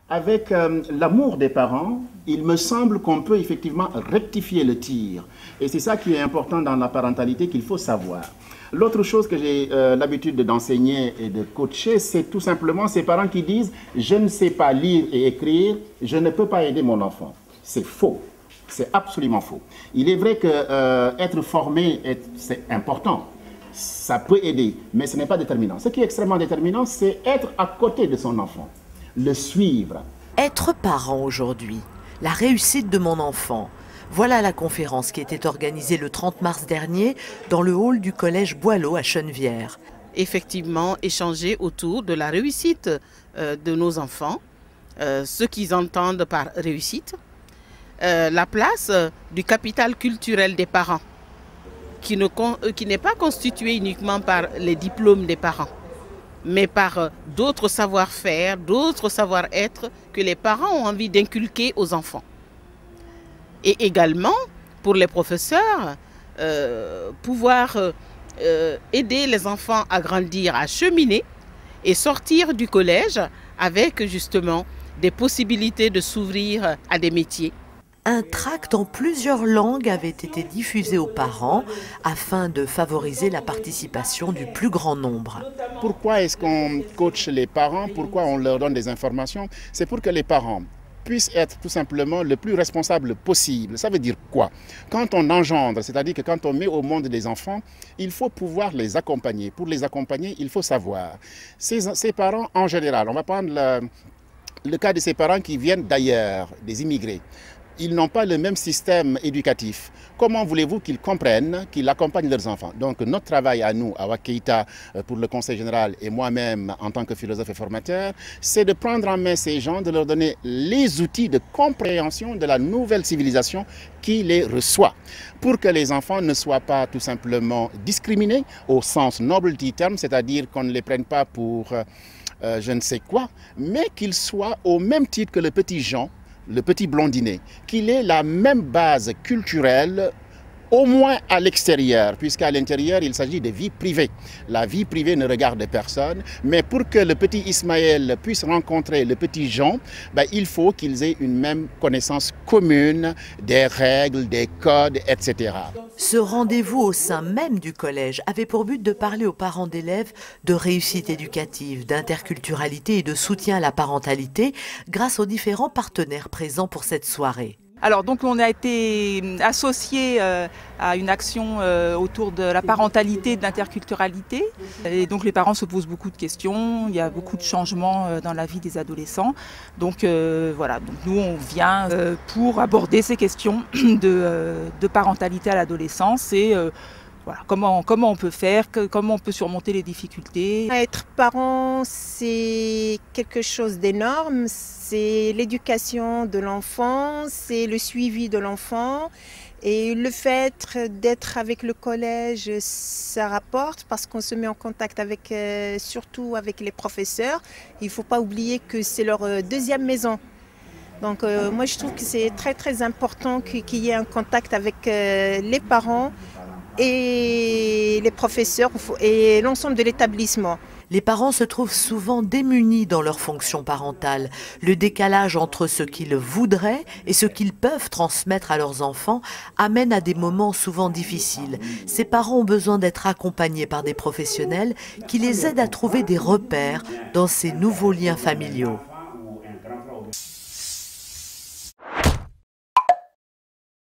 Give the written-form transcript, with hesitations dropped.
avec l'amour des parents, il me semble qu'on peut effectivement rectifier le tir. Et c'est ça qui est important dans la parentalité qu'il faut savoir. L'autre chose que j'ai l'habitude d'enseigner et de coacher, c'est tout simplement ces parents qui disent « je ne sais pas lire et écrire, je ne peux pas aider mon enfant ». C'est faux. C'est absolument faux. Il est vrai que être formé, c'est important. Ça peut aider, mais ce n'est pas déterminant. Ce qui est extrêmement déterminant, c'est être à côté de son enfant, le suivre. Être parent aujourd'hui, la réussite de mon enfant. Voilà la conférence qui était organisée le 30 mars dernier dans le hall du collège Boileau à Chennevières. Effectivement, échanger autour de la réussite de nos enfants, ce qu'ils entendent par réussite, la place du capital culturel des parents, qui n'est pas constitué uniquement par les diplômes des parents, mais par d'autres savoir-faire, d'autres savoir-être que les parents ont envie d'inculquer aux enfants. Et également, pour les professeurs, pouvoir aider les enfants à grandir, à cheminer et sortir du collège avec justement des possibilités de s'ouvrir à des métiers. Un tract en plusieurs langues avait été diffusé aux parents afin de favoriser la participation du plus grand nombre. Pourquoi est-ce qu'on coach les parents? Pourquoi on leur donne des informations? C'est pour que les parents puissent être tout simplement le plus responsable possible. Ça veut dire quoi? Quand on engendre, c'est-à-dire que quand on met au monde des enfants, il faut pouvoir les accompagner. Pour les accompagner, il faut savoir. Ces parents, en général, on va prendre le cas de ces parents qui viennent d'ailleurs, des immigrés. Ils n'ont pas le même système éducatif. Comment voulez-vous qu'ils comprennent, qu'ils accompagnent leurs enfants? Donc notre travail à nous, à Wakeita, pour le Conseil général et moi-même en tant que philosophe et formateur, c'est de prendre en main ces gens, de leur donner les outils de compréhension de la nouvelle civilisation qui les reçoit. Pour que les enfants ne soient pas tout simplement discriminés au sens noble du terme, c'est-à-dire qu'on ne les prenne pas pour je ne sais quoi, mais qu'ils soient au même titre que le petit Jean, le petit blondinet, qu'il ait la même base culturelle, au moins à l'extérieur, puisqu'à l'intérieur, il s'agit de vie privée. La vie privée ne regarde personne, mais pour que le petit Ismaël puisse rencontrer le petit Jean, il faut qu'ils aient une même connaissance commune des règles, des codes, etc. Ce rendez-vous au sein même du collège avait pour but de parler aux parents d'élèves de réussite éducative, d'interculturalité et de soutien à la parentalité grâce aux différents partenaires présents pour cette soirée. Alors donc on a été associé à une action autour de la parentalité et de l'interculturalité. Et donc les parents se posent beaucoup de questions, il y a beaucoup de changements dans la vie des adolescents. Donc voilà, donc nous on vient pour aborder ces questions de parentalité à l'adolescence et voilà, comment on peut faire, comment on peut surmonter les difficultés. Être parent, c'est quelque chose d'énorme. C'est l'éducation de l'enfant, c'est le suivi de l'enfant. Et le fait d'être avec le collège, ça rapporte parce qu'on se met en contact avec, surtout avec les professeurs. Il ne faut pas oublier que c'est leur deuxième maison. Donc moi je trouve que c'est très très important qu'il y ait un contact avec les parents et les professeurs et l'ensemble de l'établissement. Les parents se trouvent souvent démunis dans leur fonction parentale. Le décalage entre ce qu'ils voudraient et ce qu'ils peuvent transmettre à leurs enfants amène à des moments souvent difficiles. Ces parents ont besoin d'être accompagnés par des professionnels qui les aident à trouver des repères dans ces nouveaux liens familiaux.